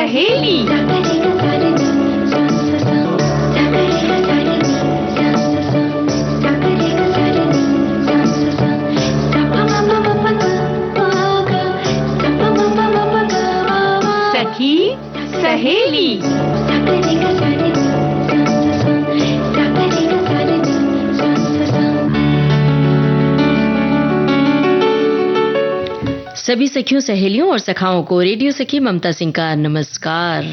सहेली। सखी सहेली। सभी सखियों, सहेलियों और सखाओं को रेडियो सखी ममता सिंह का नमस्कार।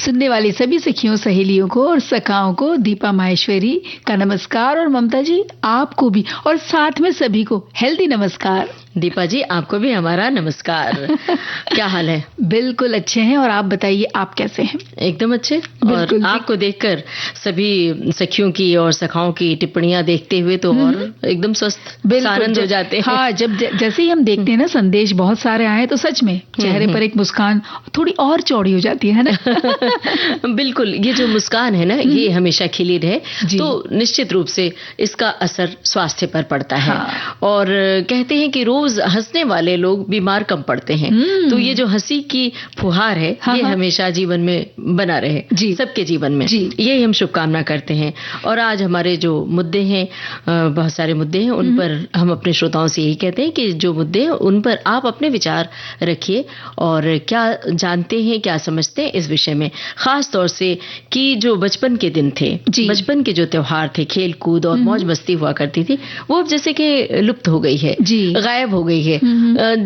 सुनने वाली सभी सखियों, सहेलियों को और सखाओं को दीपा माहेश्वरी का नमस्कार। और ममता जी आपको भी, और साथ में सभी को हेल्दी नमस्कार। दीपा जी आपको भी हमारा नमस्कार। क्या हाल है? बिल्कुल अच्छे हैं। और आप बताइए, आप कैसे हैं? एकदम अच्छे। और आपको देखकर सभी सखियों की और सखाओं की टिप्पणियां देखते हुए तो और एकदम स्वस्थ आनंद हो जाते हैं। हाँ, जब जैसे ही हम देखते हैं ना संदेश बहुत सारे आए तो सच में चेहरे पर एक मुस्कान थोड़ी और चौड़ी हो जाती है ना। बिल्कुल, ये जो मुस्कान है ना, ये हमेशा खिली रहे तो निश्चित रूप से इसका असर स्वास्थ्य पर पड़ता है। और कहते हैं कि रोज हंसने वाले लोग बीमार कम पड़ते हैं। तो ये जो हंसी की फुहार है ये हमेशा जीवन में बना रहे, सबके जीवन में, यही हम शुभकामना करते हैं। और आज हमारे जो मुद्दे हैं, बहुत सारे मुद्दे हैं, उन पर हम अपने श्रोताओं से यही कहते हैं कि जो मुद्दे हैं उन पर आप अपने विचार रखिए और क्या जानते हैं, क्या समझते हैं इस विषय में, खास तौर से कि जो बचपन के दिन थे, बचपन के जो त्योहार थे, खेल कूद और मौज मस्ती हुआ करती थी, वो अब जैसे कि लुप्त हो गई है, गायब हो गई है।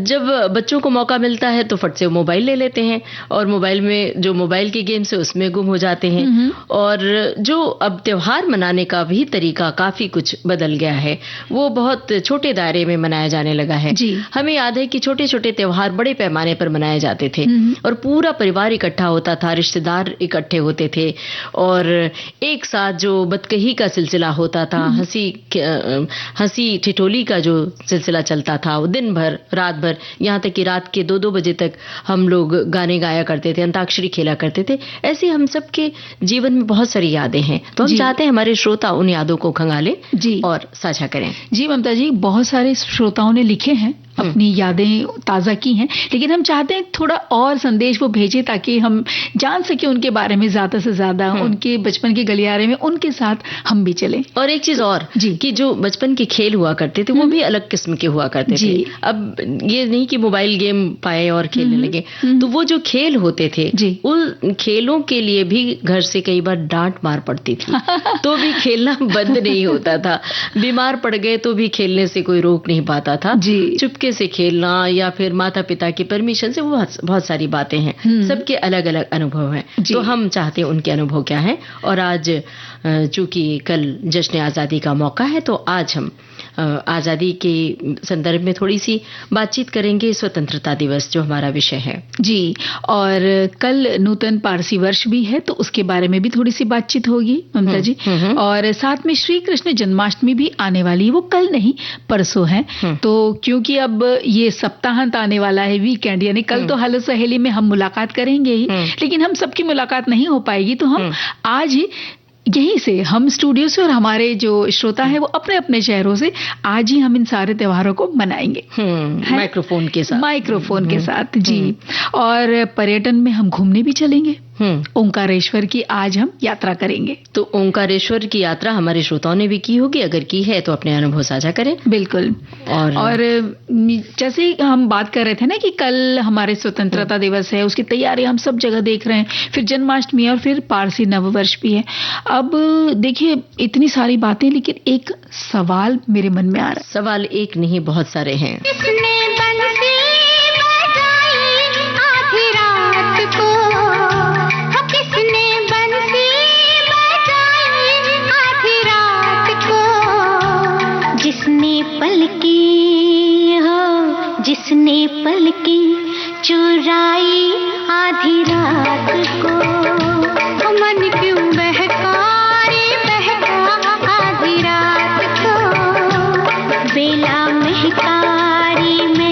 जब बच्चों को मौका मिलता है तो फट से मोबाइल ले लेते हैं और मोबाइल में जो मोबाइल की गेम्स है उसमें गुम हो जाते हैं। और जो अब त्योहार मनाने का भी तरीका काफी कुछ बदल गया है, वो बहुत छोटे दायरे में मनाया जाने लगा है। हमें याद है कि छोटे छोटे त्योहार बड़े पैमाने पर मनाए जाते थे और पूरा परिवार इकट्ठा होता था, रिश्तेदार इकट्ठे होते थे और एक साथ जो बतकही का सिलसिला होता था, हंसी ठिठोली का जो सिलसिला चलता था, वो दिन भर रात भर, यहाँ तक कि रात के 2-2 बजे तक हम लोग गाने गाया करते थे, अंताक्षरी खेला करते थे। ऐसे हम सबके जीवन में बहुत सारी यादें हैं, तो हम चाहते हैं हमारे श्रोता उन यादों को खंगालें और साझा करें। जी ममता जी, बहुत सारे श्रोताओं ने लिखे हैं, अपनी यादें ताज़ा की हैं, लेकिन हम चाहते हैं थोड़ा और संदेश वो भेजें ताकि हम जान सके उनके बारे में ज़्यादा से ज़्यादा, उनके बचपन के गलियारे में उनके साथ हम भी चलें। और एक चीज़ और कि जो बचपन के खेल हुआ करते थे वो भी अलग किस्म के हुआ करते थे। अब ये नहीं कि मोबाइल गेम पाए और खेलने लगे, तो वो जो खेल होते थे उन खेलों के लिए भी घर से कई बार डांट मार पड़ती थी तो भी खेलना बंद नहीं होता था। बीमार पड़ गए तो भी खेलने से कोई रोक नहीं पाता था, चुपके से खेलना या फिर माता पिता की परमिशन से, वो बहुत सारी बातें हैं, सबके अलग अलग अनुभव हैं। तो हम चाहते हैं उनके अनुभव क्या हैं। और आज चूंकि कल जश्न आज़ादी का मौका है तो आज हम आज़ादी के संदर्भ में थोड़ी सी बातचीत करेंगे, स्वतंत्रता दिवस जो हमारा विषय है। जी, और कल नूतन पारसी वर्ष भी है तो उसके बारे में भी थोड़ी सी बातचीत होगी ममता जी। और साथ में श्री कृष्ण जन्माष्टमी भी आने वाली है, वो कल नहीं परसों है। तो क्योंकि अब ये सप्ताहांत आने वाला है, वीकेंड, यानी कल तो हेलो सहेली में हम मुलाकात करेंगे ही, लेकिन हम सबकी मुलाकात नहीं हो पाएगी, तो हम आज ही यहीं से, हम स्टूडियो से और हमारे जो श्रोता है वो अपने अपने शहरों से आज ही हम इन सारे त्योहारों को मनाएंगे माइक्रोफोन के साथ। जी। और पर्यटन में हम घूमने भी चलेंगे, ओंकारेश्वर की आज हम यात्रा करेंगे। तो ओंकारेश्वर की यात्रा हमारे श्रोताओं ने भी की होगी, अगर की है तो अपने अनुभव साझा करें। बिल्कुल। और जैसे हम बात कर रहे थे ना कि कल हमारे स्वतंत्रता दिवस है, उसकी तैयारी हम सब जगह देख रहे हैं, फिर जन्माष्टमी और फिर पारसी नववर्ष भी है। अब देखिए इतनी सारी बातें, लेकिन एक सवाल मेरे मन में आ रहा है। सवाल एक नहीं, बहुत सारे हैं। जिसने पलकी चुराई आधी रात को, मन क्यों बहका आधी रात को, बेला महकारी में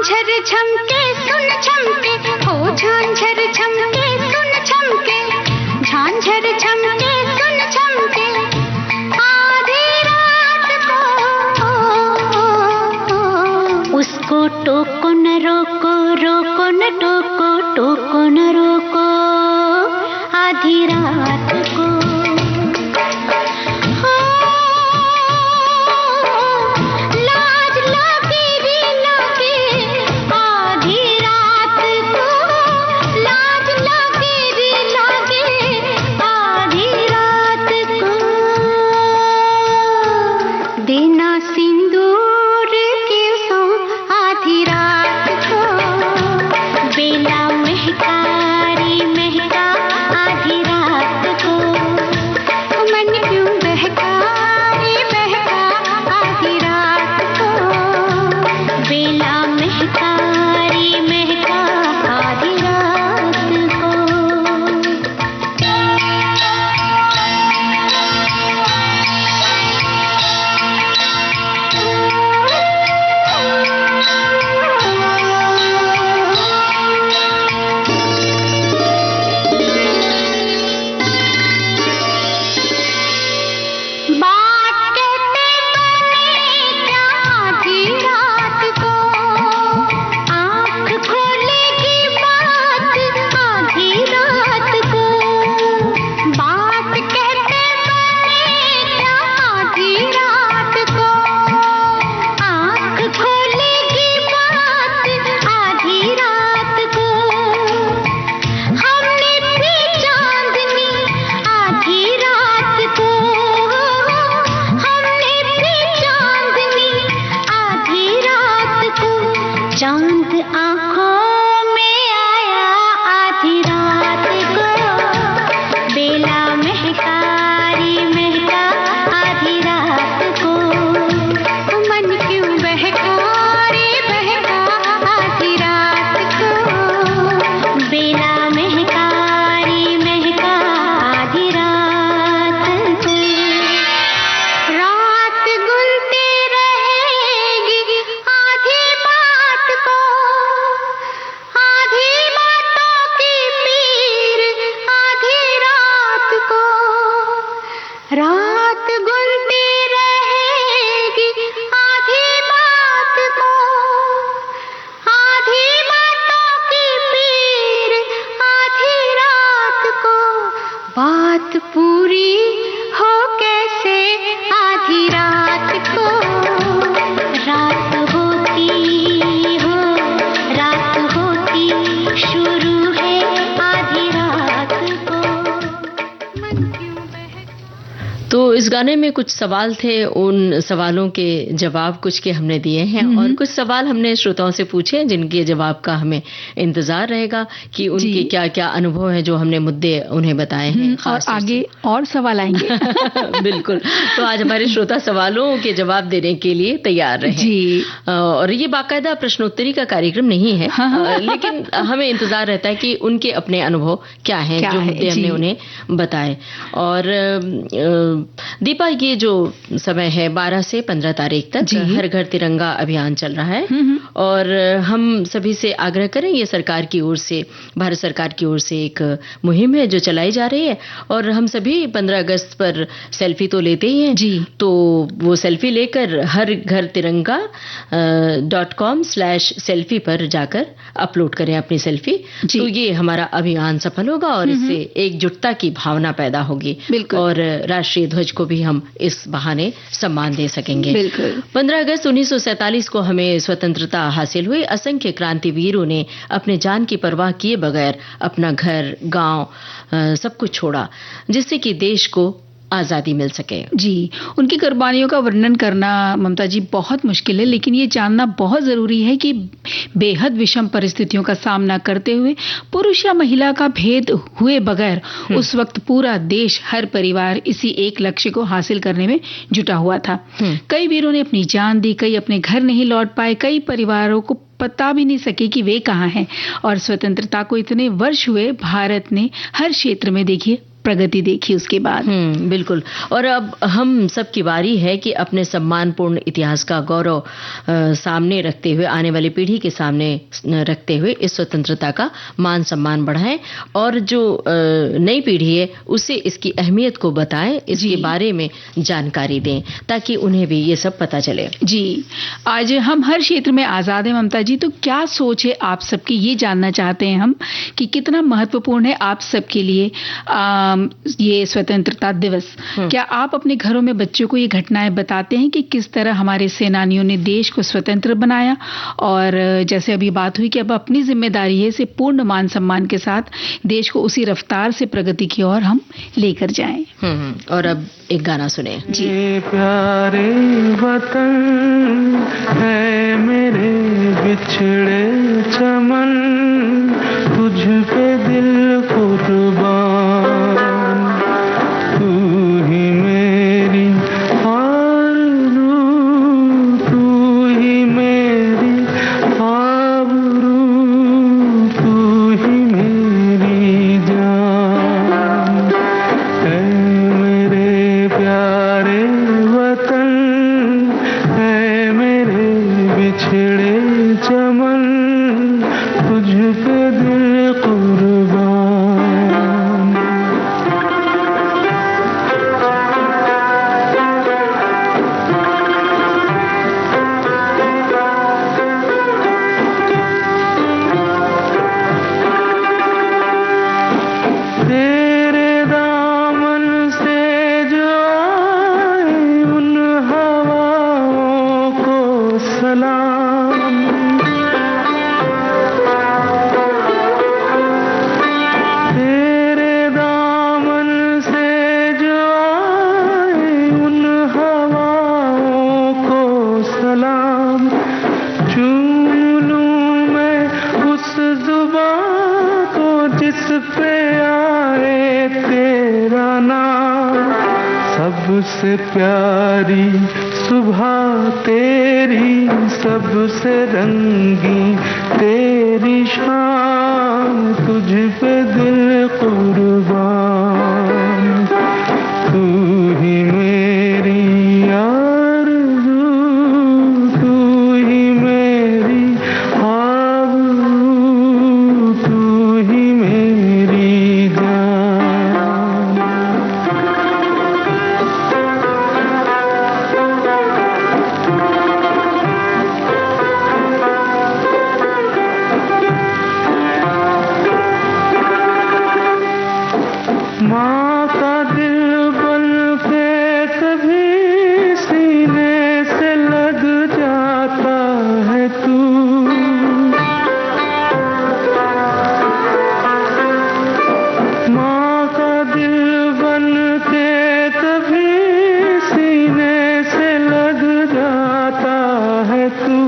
झांझर झमके सुन छमके, हो झांझर झमके सुन छमके, झांझर झमके सुन छमके, आधी रात को उसको टोको न रोको, रोको न टोको, टोको न रोको आधी रात को। इस गाने में कुछ सवाल थे, उन सवालों के जवाब कुछ के हमने दिए हैं और कुछ सवाल हमने श्रोताओं से पूछे जिनके जवाब का हमें इंतजार रहेगा कि उनके क्या क्या अनुभव है जो हमने मुद्दे उन्हें बताए हैं और आगे और सवाल आएंगे। बिल्कुल, तो आज हमारे श्रोता सवालों के जवाब देने के लिए तैयार रहे जी। और ये बाकायदा प्रश्नोत्तरी का कार्यक्रम नहीं है, लेकिन हमें इंतजार रहता है कि उनके अपने अनुभव क्या हैं जो मुद्दे हमने उन्हें बताए। और दीपा, ये जो समय है 12 से 15 तारीख तक हर घर तिरंगा अभियान चल रहा है और हम सभी से आग्रह करें, ये सरकार की ओर से, भारत सरकार की ओर से एक मुहिम है जो चलाई जा रही है और हम सभी 15 अगस्त पर सेल्फी तो लेते ही हैं जी, तो वो सेल्फी लेकर हर घर तिरंगा .com/selfie पर जाकर अपलोड करें अपनी सेल्फी, तो ये हमारा अभियान सफल होगा और इससे एकजुटता की भावना पैदा होगी और राष्ट्रीय ध्वज को भी हम इस बहाने सम्मान दे सकेंगे। 15 अगस्त 1947 को हमें स्वतंत्रता हासिल हुई। असंख्य क्रांतिवीरों ने अपने जान की परवाह किए बगैर अपना घर, गांव सब कुछ छोड़ा जिससे कि देश को आजादी मिल सके। जी, उनकी कुर्बानियों का वर्णन करना ममता जी बहुत मुश्किल है, लेकिन ये जानना बहुत जरूरी है कि बेहद विषम परिस्थितियों का सामना करते हुए पुरुष या महिला का भेद हुए बगैर उस वक्त पूरा देश, हर परिवार इसी एक लक्ष्य को हासिल करने में जुटा हुआ था। कई वीरों ने अपनी जान दी, कई अपने घर नहीं लौट पाए, कई परिवारों को पता भी नहीं सके कि वे कहाँ हैं और स्वतंत्रता को इतने वर्ष हुए भारत ने हर क्षेत्र में देखिए प्रगति देखी उसके बाद। बिल्कुल। और अब हम सब की बारी है कि अपने सम्मानपूर्ण इतिहास का गौरव सामने रखते हुए, आने वाली पीढ़ी के सामने रखते हुए इस स्वतंत्रता का मान सम्मान बढ़ाएं और जो नई पीढ़ी है उसे इसकी अहमियत को बताएं, इसके बारे में जानकारी दें ताकि उन्हें भी ये सब पता चले। जी, आज हम हर क्षेत्र में आजाद हैं ममता जी, तो क्या सोच है आप सबकी, ये जानना चाहते हैं हम कि कितना महत्वपूर्ण है आप सबके लिए ये स्वतंत्रता दिवस। क्या आप अपने घरों में बच्चों को ये घटनाएं बताते हैं कि किस तरह हमारे सेनानियों ने देश को स्वतंत्र बनाया, और जैसे अभी बात हुई कि अब अपनी जिम्मेदारी है इसे पूर्ण मान सम्मान के साथ देश को उसी रफ्तार से प्रगति की ओर हम लेकर जाएं। और अब एक गाना सुने जी। प्यारे वतन है मेरे बिछड़े चमन, तुझ पे दिल कुर्बान, तू ही मेरी आरज़ू, तू ही मेरी आबरू, तू ही मेरी जान है मेरे प्यारे वतन, है मेरे बिछड़े चमन, तुझ पे दिल कुर्बान। तेरे दामन से जो आए उन हवाओं को सलाम, तेरे दामन से जो आए उन हवाओं को सलाम, चूम लूं मैं उस जुबां को जिस पे आए तेरा नाम, सबसे प्यारी सुबह तेरी, सबसे रंगी तेरी शाम, तुझ पे दिल कुर्बान, तू ही मेरी आरज़ू, तू ही मेरी आबरू, तू ही मेरी जान। माँ का दिल बन के कभी सीने से लग जाता है तू, माँ का दिल बन के कभी सीने से लग जाता है तू,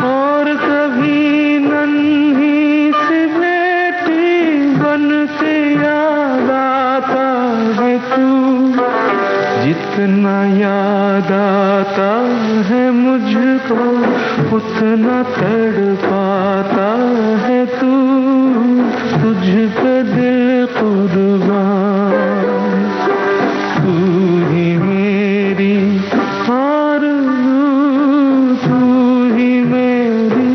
और कभी नन्ही सी बेटी बन के याद आता है तू, जितना याद आता है मुझको उतना तड़पाता है तू, तुझ पे दिल कुर्बान, तू ही मेरी आरज़ू, तू ही मेरी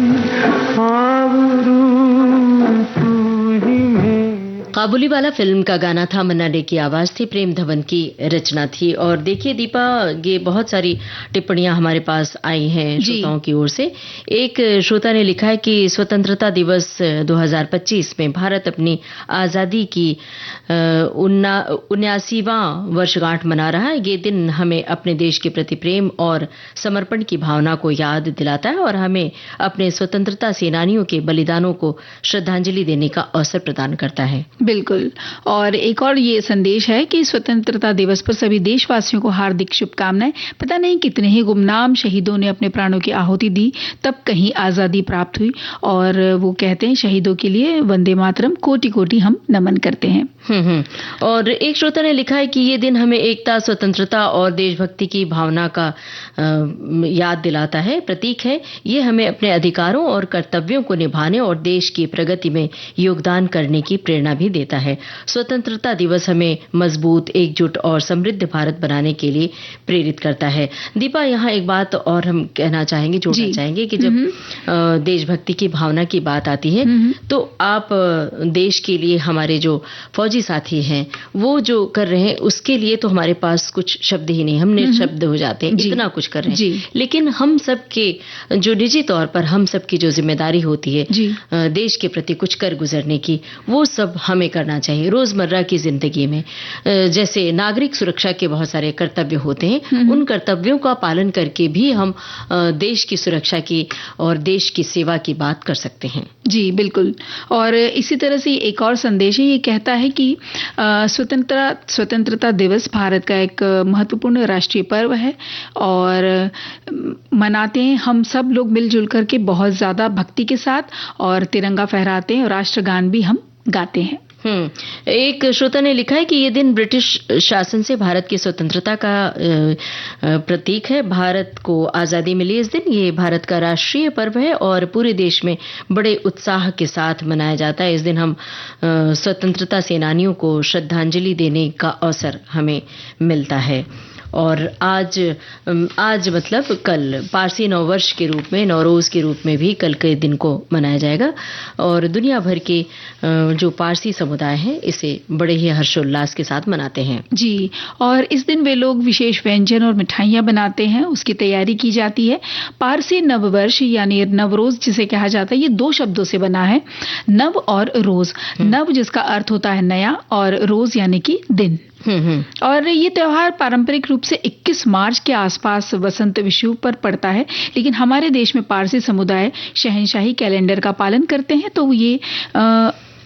आबरू, तू ही मेरी। काबुलीवाला फिल्म का गाना था, मन्ना डे की आवाज थी, प्रेम धवन की रचना थी। और देखिए दीपा, ये बहुत सारी टिप्पणियां हमारे पास आई हैं श्रोताओं की ओर से। एक श्रोता ने लिखा है कि स्वतंत्रता दिवस 2025 में भारत अपनी आजादी की 79वां वर्षगांठ मना रहा है। ये दिन हमें अपने देश के प्रति प्रेम और समर्पण की भावना को याद दिलाता है और हमें अपने स्वतंत्रता सेनानियों के बलिदानों को श्रद्धांजलि देने का अवसर प्रदान करता है। बिल्कुल। और एक और ये संदेश है कि स्वतंत्रता दिवस पर सभी देशवासियों को हार्दिक शुभकामनाएं। पता नहीं कितने ही गुमनाम शहीदों ने अपने प्राणों की आहुति दी, तब कहीं आजादी प्राप्त हुई। और वो कहते हैं शहीदों के लिए वंदे मातरम, कोटि कोटि हम नमन करते हैं। और एक श्रोता ने लिखा है कि ये दिन हमें एकता, स्वतंत्रता और देशभक्ति की भावना का याद दिलाता है, प्रतीक है। ये हमें अपने अधिकारों और कर्तव्यों को निभाने और देश की प्रगति में योगदान करने की प्रेरणा भी देता है। स्वतंत्रता दिवस हमें मजबूत, एकजुट और समृद्ध भारत बनाने के लिए प्रेरित करता है। दीपा, यहाँ एक बात और हम कहना चाहेंगे, जोड़ना चाहेंगे कि जब देशभक्ति की भावना की बात आती है तो आप देश के लिए हमारे जो फौजी साथी हैं वो जो कर रहे हैं उसके लिए तो हमारे पास कुछ शब्द ही नहीं, हम निशब्द हो जाते हैं, इतना कुछ कर रहे हैं। लेकिन हम सबके जो निजी तौर पर हम सबकी जो जिम्मेदारी होती है देश के प्रति कुछ कर गुजरने की, वो सब हमें करना चाहिए रोजमर्रा की जिंदगी में। जैसे नागरिक सुरक्षा के बहुत सारे कर्तव्य होते हैं, उन कर्तव्यों का पालन करके भी हम देश की सुरक्षा की और देश की सेवा की बात कर सकते हैं। जी बिल्कुल। और इसी तरह से एक और संदेश है, ये कहता है कि स्वतंत्रता दिवस भारत का एक महत्वपूर्ण राष्ट्रीय पर्व है और मनाते हैं हम सब लोग मिलजुल करके बहुत ज्यादा भक्ति के साथ और तिरंगा फहराते हैं और राष्ट्रगान भी हम गाते हैं। एक श्रोता ने लिखा है कि ये दिन ब्रिटिश शासन से भारत की स्वतंत्रता का प्रतीक है। भारत को आजादी मिली इस दिन। ये भारत का राष्ट्रीय पर्व है और पूरे देश में बड़े उत्साह के साथ मनाया जाता है। इस दिन हम स्वतंत्रता सेनानियों को श्रद्धांजलि देने का अवसर हमें मिलता है। और आज मतलब कल पारसी नववर्ष के रूप में, नवरोज के रूप में भी कल के दिन को मनाया जाएगा और दुनिया भर के जो पारसी समुदाय हैं इसे बड़े ही हर्षोल्लास के साथ मनाते हैं। जी, और इस दिन वे लोग विशेष व्यंजन और मिठाइयां बनाते हैं, उसकी तैयारी की जाती है। पारसी नववर्ष यानी नवरोज जिसे कहा जाता है, ये दो शब्दों से बना है, नव और रोज। नव जिसका अर्थ होता है नया और रोज यानी कि दिन। और ये त्योहार पारंपरिक रूप से 21 मार्च के आसपास वसंत विषुव पर पड़ता है, लेकिन हमारे देश में पारसी समुदाय शहंशाही कैलेंडर का पालन करते हैं तो ये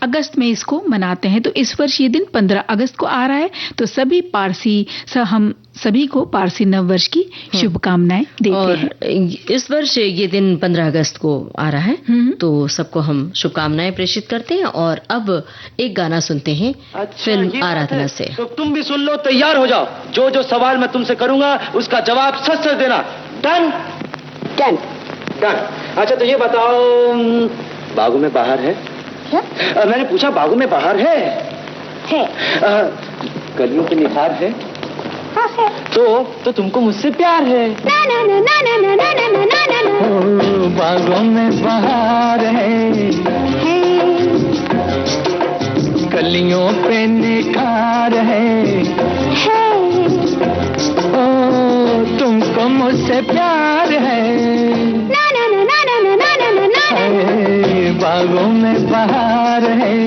अगस्त में इसको मनाते हैं। तो इस वर्ष ये दिन 15 अगस्त को आ रहा है, तो सभी पारसी हम सभी को पारसी नववर्ष की शुभकामनाएं देते हैं। इस वर्ष ये दिन 15 अगस्त को आ रहा है तो सबको हम शुभकामनाएं प्रेषित करते हैं। और अब एक गाना सुनते हैं फिल्म आराधना से। तो तुम भी सुन लो, तैयार हो जाओ। जो जो सवाल मैं तुमसे करूंगा उसका जवाब सच सच देना। डन? डन। डन। अच्छा तो ये बताओ, बागों में बाहर है? क्या? मैंने पूछा बागों में बाहर है? कलियों पे निखार है? हाँ है। तो तुमको मुझसे प्यार है? ना ना ना ना ना ना ना ना ना ना। ओ बागों में बाहर है, कलियों पे निखार है, ओ तुमको मुझसे प्यार है, ना ना ना ना ना ना ना ना ना, बागों में बाहर है।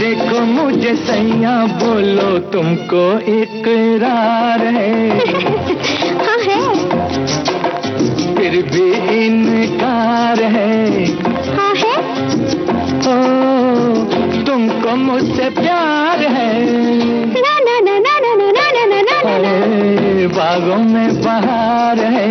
देखो मुझे सैया बोलो तुमको इकरार है, हाँ है, फिर भी इनकार है, हाँ है, ओ तुमको मुझसे प्यार है, ना ना ना ना ना ना ना ना ना ना, बागों में बहार है।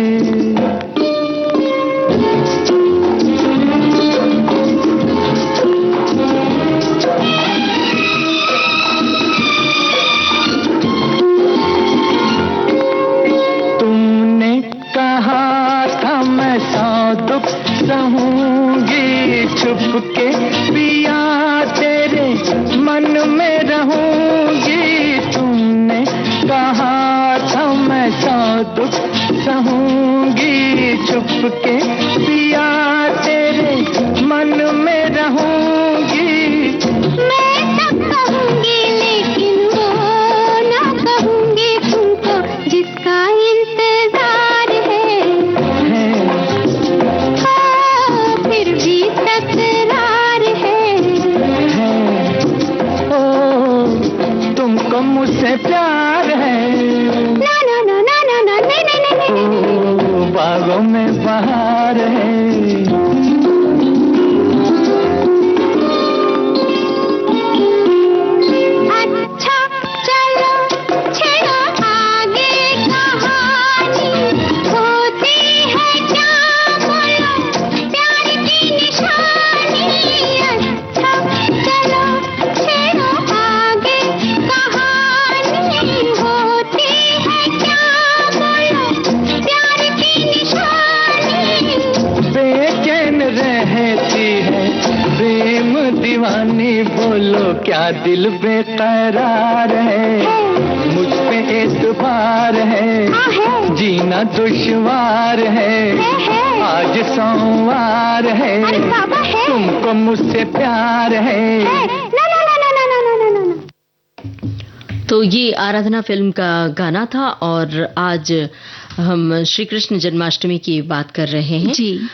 रहूंगी छुपके पिया तेरे मन में रहूंगी, तुमने कहा था मैं सौ दुख सहूंगी छुपके पिया तेरे मन में रहूंगी। मैं सब कहूंगी लेकिन वो ना कहूंगी तुमको जिसका इंतजार है, फिर भी तकरार है। है। दीवानी बोलो क्या दिल बेकरार है, मुझ पे एतबार है, जीना दुश्वार है, आज सोमवार है, तुमको मुझसे प्यार है। तो ये आराधना फिल्म का गाना था और आज हम श्री कृष्ण जन्माष्टमी की बात कर रहे हैं जी।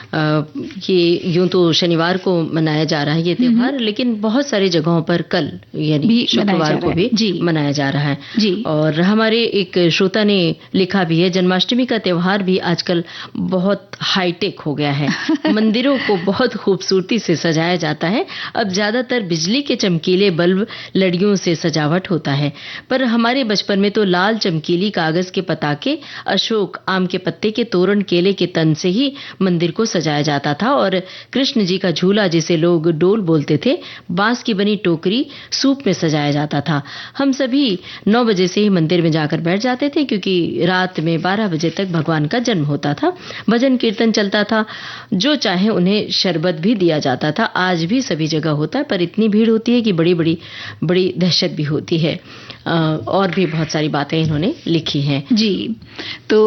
ये यूं तो शनिवार को मनाया जा रहा है ये त्योहार, लेकिन बहुत सारी जगहों पर कल यानी शुक्रवार को भी मनाया जा रहा है जी। और हमारे एक श्रोता ने लिखा भी है, जन्माष्टमी का त्योहार भी आजकल बहुत हाईटेक हो गया है। मंदिरों को बहुत खूबसूरती से सजाया जाता है। अब ज्यादातर बिजली के चमकीले बल्ब, लड़ियों से सजावट होता है, पर हमारे बचपन में तो लाल चमकीली कागज के पताके, अशोक आम के पत्ते के तोरण, केले के तन से ही मंदिर को सजाया जाता था और कृष्ण जी का झूला, जिसे लोग डोल बोलते थे, बांस की बनी टोकरी सूप में सजाया जाता था। हम सभी 9 बजे से ही मंदिर में जाकर बैठ जाते थे क्योंकि रात में 12 बजे तक भगवान का जन्म होता था। भजन कीर्तन चलता था, जो चाहे उन्हें शरबत भी दिया जाता था। आज भी सभी जगह होता है, पर इतनी भीड़ होती है कि बड़ी दहशत भी होती है। और भी बहुत सारी बातें इन्होंने लिखी हैं जी। तो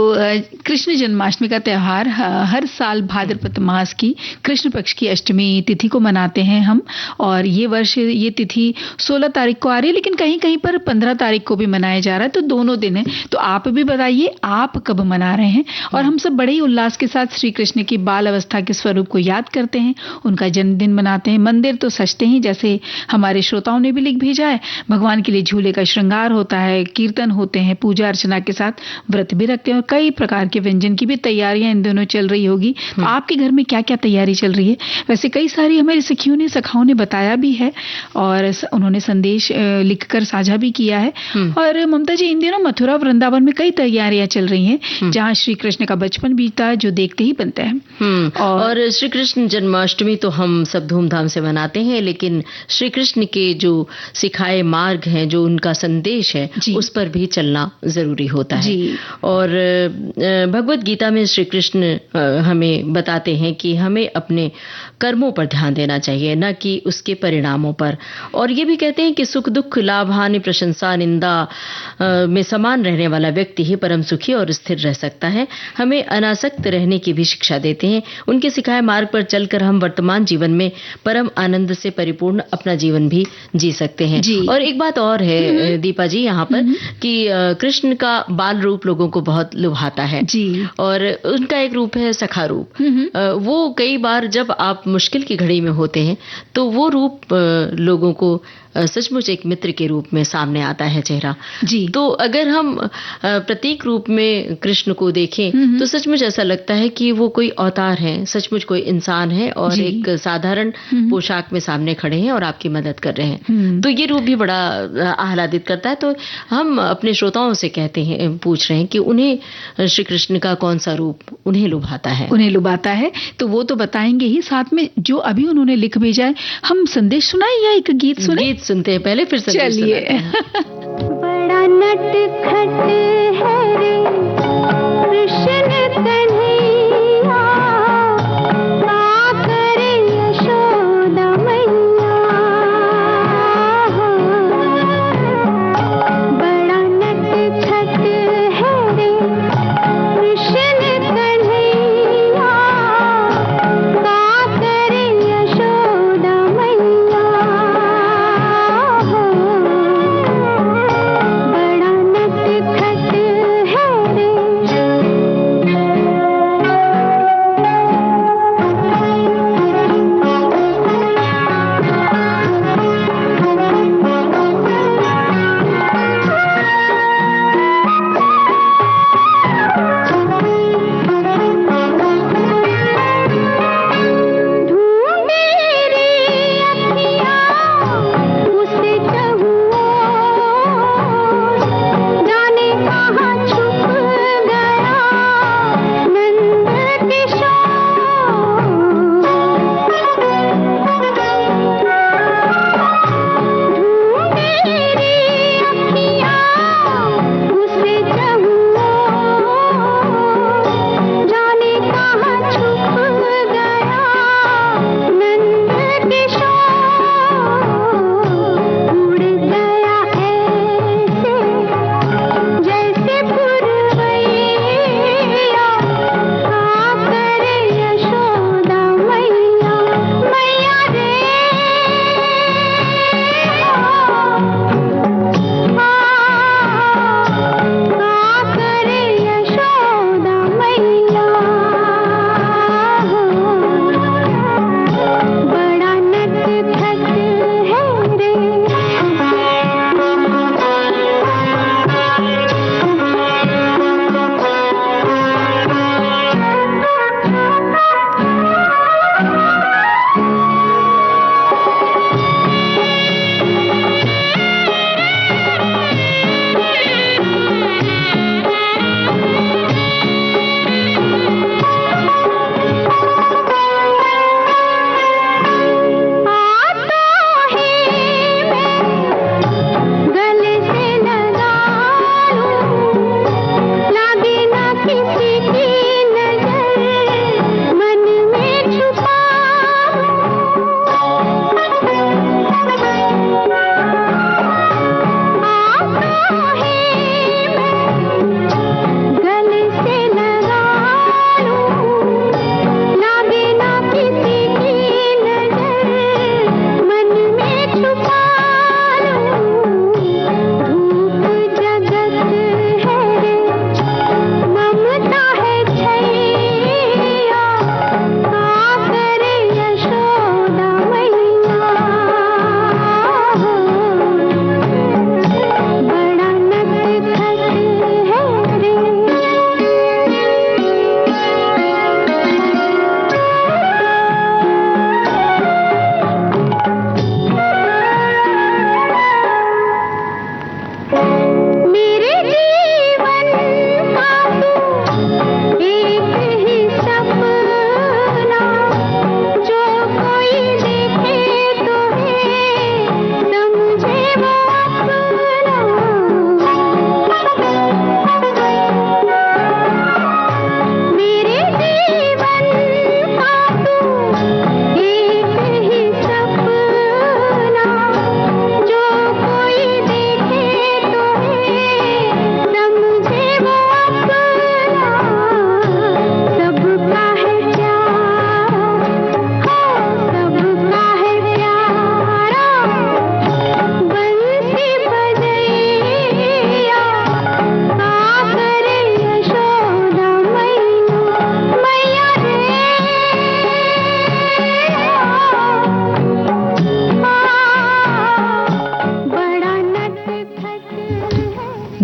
कृष्ण जन्माष्टमी का त्योहार हर साल भाद्रपद मास की कृष्ण पक्ष की अष्टमी तिथि को मनाते हैं हम, और ये वर्ष ये तिथि 16 तारीख को आ रही है, लेकिन कहीं कहीं पर 15 तारीख को भी मनाया जा रहा है, तो दोनों दिन है। तो आप भी बताइए आप कब मना रहे हैं। और हम सब बड़े ही उल्लास के साथ श्री कृष्ण की बाल अवस्था के स्वरूप को याद करते हैं, उनका जन्मदिन मनाते हैं। मंदिर तो सजते हैं, जैसे हमारे श्रोताओं ने भी लिख भेजा है। भगवान के लिए झूले का श्रृंगार होता है, कीर्तन होते हैं, पूजा अर्चना के साथ व्रत भी रखते हैं और कई प्रकार के व्यंजन की भी तैयारियां इन दिनों चल रही होगी। तो आपके घर में क्या क्या तैयारी चल रही है? वैसे कई सारी हमारी सखियों ने सखाओं ने बताया भी है और उन्होंने संदेश लिखकर साझा भी किया है। और ममता जी, इन दिनों मथुरा वृंदावन में कई तैयारियां चल रही हैं, जहां श्री कृष्ण का बचपन बीता जो देखते ही बनता है। और श्री कृष्ण जन्माष्टमी तो हम सब धूमधाम से मनाते हैं, लेकिन श्री कृष्ण के जो सिखाए मार्ग हैं, जो उनका संदेश है, उस पर भी चलना जरूरी होता है। और भगवत गीता में श्री कृष्ण हमें बताते हैं कि हमें अपने कर्मों पर ध्यान देना चाहिए, न कि उसके परिणामों पर। और ये भी कहते हैं कि सुख दुख, लाभ हानि, प्रशंसा निंदा में समान रहने वाला व्यक्ति ही परम सुखी और स्थिर रह सकता है। हमें अनासक्त रहने की भी शिक्षा देते हैं। उनके सिखाए मार्ग पर चलकर हम वर्तमान जीवन में परम आनंद से परिपूर्ण अपना जीवन भी जी सकते हैं। और एक बात और है दीपा जी यहाँ पर कि कृष्ण का बाल रूप लोगों को बहुत लुभाता है जी। और उनका एक रूप है सखा रूप। वो कई बार जब आप मुश्किल की घड़ी में होते हैं तो वो रूप लोगों को सचमुच एक मित्र के रूप में सामने आता है चेहरा जी। तो अगर हम प्रतीक रूप में कृष्ण को देखें तो सचमुच ऐसा लगता है कि वो कोई अवतार है, सचमुच कोई इंसान है और एक साधारण पोशाक में सामने खड़े हैं और आपकी मदद कर रहे हैं। तो ये रूप भी बड़ा आह्लादित करता है। तो हम अपने श्रोताओं से कहते हैं, पूछ रहे हैं कि उन्हें श्री कृष्ण का कौन सा रूप उन्हें लुभाता है। तो वो तो बताएंगे ही, साथ में जो अभी उन्होंने लिख भेजा है, हम संदेश सुनाए या एक गीत सुने? गीत सुनते हैं पहले, फिर संदेश चलिए। बड़ा नटखट है रे कृष्ण कन्हैया, का करे यशोदा मैया। बड़ा नटखट है रे कृष्ण कन्हैया, का करे यशोदा मैया। बड़ा नटखट है रे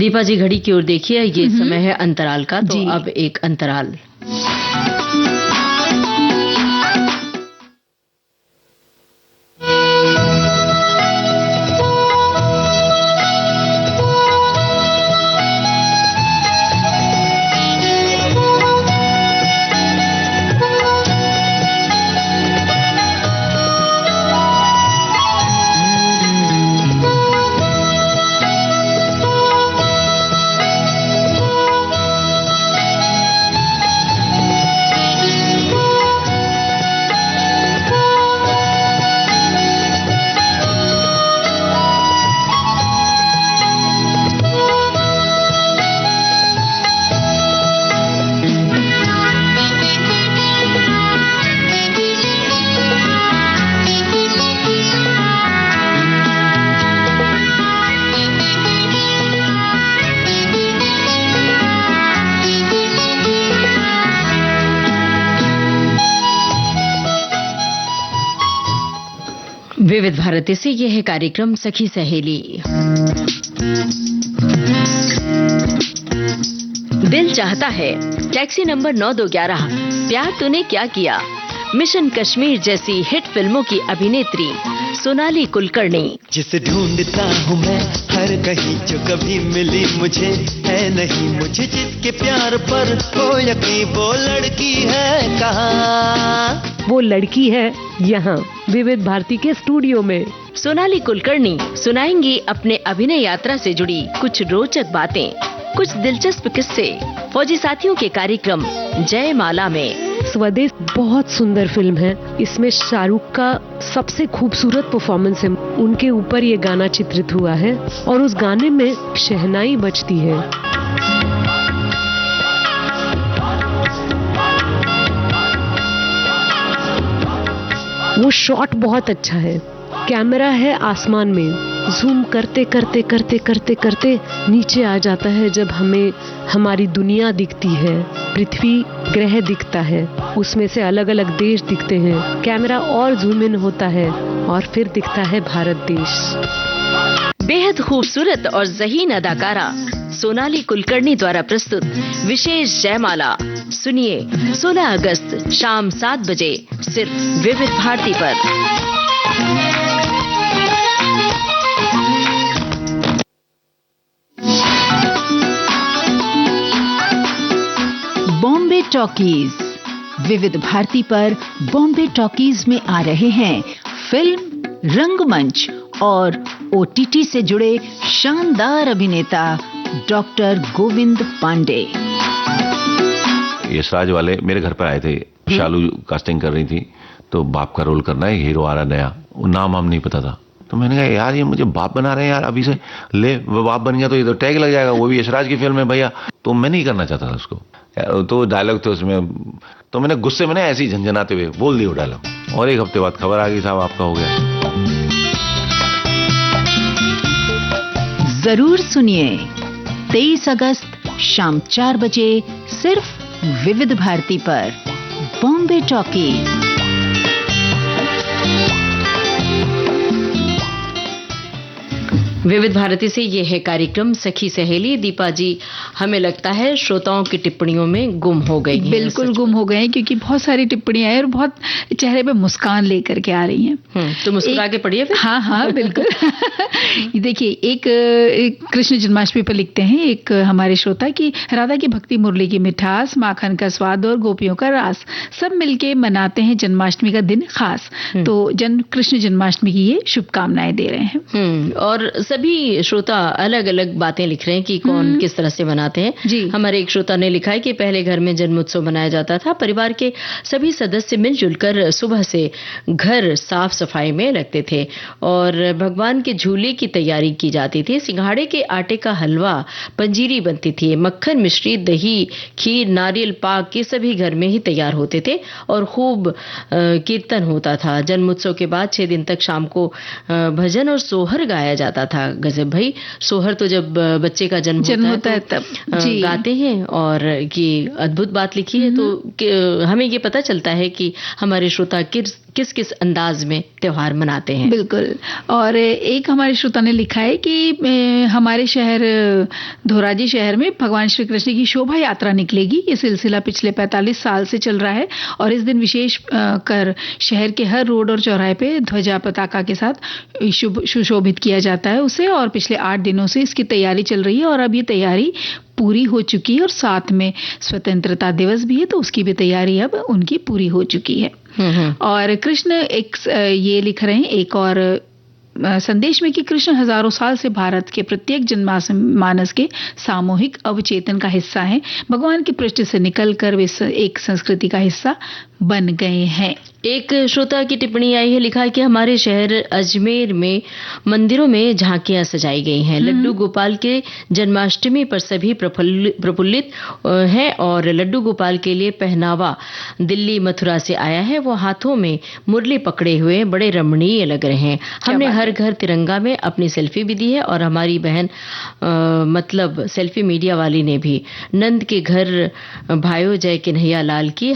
दीपा जी घड़ी की ओर देखिए, ये समय है अंतराल का, तो अब एक अंतराल। विविध भारती से यह है कार्यक्रम सखी सहेली। दिल चाहता है, टैक्सी नंबर 9211, प्यार तूने क्या किया, मिशन कश्मीर जैसी हिट फिल्मों की अभिनेत्री सोनाली कुलकर्णी। जिसे ढूंढता हूँ मैं हर कहीं, जो कभी मिली मुझे है नहीं, मुझे जिसके प्यार पर हो यकीन, वो लड़की है कहाँ? वो लड़की है यहाँ विविध भारती के स्टूडियो में। सोनाली कुलकर्णी सुनाएंगी अपने अभिनय यात्रा से जुड़ी कुछ रोचक बातें, कुछ दिलचस्प किस्से फौजी साथियों के कार्यक्रम जयमाला में। स्वदेश बहुत सुंदर फिल्म है, इसमें शाहरुख का सबसे खूबसूरत परफॉर्मेंस है, उनके ऊपर ये गाना चित्रित हुआ है और उस गाने में शहनाई बजती है। वो शॉट बहुत अच्छा है, कैमरा है आसमान में, जूम करते करते करते करते करते नीचे आ जाता है, जब हमें हमारी दुनिया दिखती है, पृथ्वी ग्रह दिखता है, उसमें से अलग अलग देश दिखते हैं, कैमरा और जूम इन होता है और फिर दिखता है भारत देश। बेहद खूबसूरत और ज़हीन अदाकारा सोनाली कुलकर्णी द्वारा प्रस्तुत विशेष जयमाला सुनिए 16 अगस्त शाम 7 बजे सिर्फ विविध भारती पर। बॉम्बे टॉकीज विविध भारती पर बॉम्बे टॉकीज में आ रहे हैं फिल्म, रंगमंच और ओटीटी से जुड़े शानदार अभिनेता डॉक्टर गोविंद पांडे। यशराज वाले मेरे घर पर आए थे, शालू कास्टिंग कर रही थी, तो बाप का रोल करना है, हीरो आ रहा नया, नाम हम नहीं पता था, तो मैंने कहा यार ये मुझे बाप बना रहे हैं यार, अभी से ले वो बाप बन गया तो ये तो टैग लग जाएगा, वो भी यशराज की फिल्म है भैया, तो मैं नहीं करना चाहता था उसको। तो डायलॉग थे उसमें, तो मैंने गुस्से में ऐसे ही झंझनाते हुए बोल दिया डायलॉग, और एक हफ्ते बाद खबर आ गई साहब आपका हो गया। जरूर सुनिए 23 अगस्त शाम 4 बजे सिर्फ विविध भारती पर बॉम्बे टॉकीज। विविध भारती से ये है कार्यक्रम सखी सहेली। दीपा जी, हमें लगता है श्रोताओं की टिप्पणियों में गुम हो गई हैं। बिल्कुल गुम हो गए हैं, क्योंकि बहुत सारी टिप्पणियां हैं और बहुत चेहरे पे मुस्कान लेकर के आ रही हैं। तो मुस्कुरा के पढ़िए फिर। हाँ हाँ बिल्कुल। देखिए, एक कृष्ण जन्माष्टमी पर लिखते हैं एक हमारे श्रोता की, राधा की भक्ति मुरली की मिठास, माखन का स्वाद और गोपियों का रास, सब मिलके मनाते हैं जन्माष्टमी का दिन खास। तो कृष्ण जन्माष्टमी की ये शुभकामनाएं दे रहे हैं। और सभी श्रोता अलग अलग बातें लिख रहे हैं कि कौन किस तरह से मनाते हैं। जी। हमारे एक श्रोता ने लिखा है कि पहले घर में जन्मोत्सव मनाया जाता था, परिवार के सभी सदस्य मिलजुल कर सुबह से घर साफ सफाई में लगते थे और भगवान के झूले की तैयारी की जाती थी। सिंघाड़े के आटे का हलवा, पंजीरी बनती थी, मक्खन, मिश्री, दही, खीर, नारियल पाक के सभी घर में ही तैयार होते थे और खूब कीर्तन होता था। जन्मोत्सव के बाद 6 दिन तक शाम को भजन और सोहर गाया जाता था। गजब भाई, सोहर तो जब बच्चे का जन्म होता है तब गाते हैं। और ये अद्भुत बात लिखी है, तो हमें ये पता चलता है कि हमारे श्रोता किस किस अंदाज में त्योहार मनाते हैं। बिल्कुल। और एक हमारे श्रोता ने लिखा है कि हमारे शहर धोराजी शहर में भगवान श्री कृष्ण की शोभा यात्रा निकलेगी। ये सिलसिला पिछले 45 साल से चल रहा है और इस दिन विशेष कर शहर के हर रोड और चौराहे पे ध्वजा पताका के साथ सुशोभित किया जाता है उसे। और पिछले 8 दिनों से इसकी तैयारी चल रही है और अब ये तैयारी पूरी हो चुकी है और साथ में स्वतंत्रता दिवस भी है तो उसकी भी तैयारी अब उनकी पूरी हो चुकी है। और कृष्ण ये लिख रहे हैं एक और संदेश में कि कृष्ण हजारों साल से भारत के प्रत्येक जनमानस के सामूहिक अवचेतन का हिस्सा हैं। भगवान के पृष्ठ से निकलकर वे एक संस्कृति का हिस्सा बन गए हैं। एक श्रोता की टिप्पणी आई है, लिखा है कि हमारे शहर अजमेर में मंदिरों में झांकियां सजाई गई हैं। लड्डू गोपाल के जन्माष्टमी पर सभी प्रफुल्लित हैं और लड्डू गोपाल के लिए पहनावा दिल्ली मथुरा से आया है। वो हाथों में मुरली पकड़े हुए बड़े रमणीय लग रहे हैं। हमने हर घर तिरंगा में अपनी सेल्फी भी दी है और हमारी बहन मतलब सेल्फी मीडिया वाली ने भी नंद के घर भाइयों जय कन्हैया लाल की,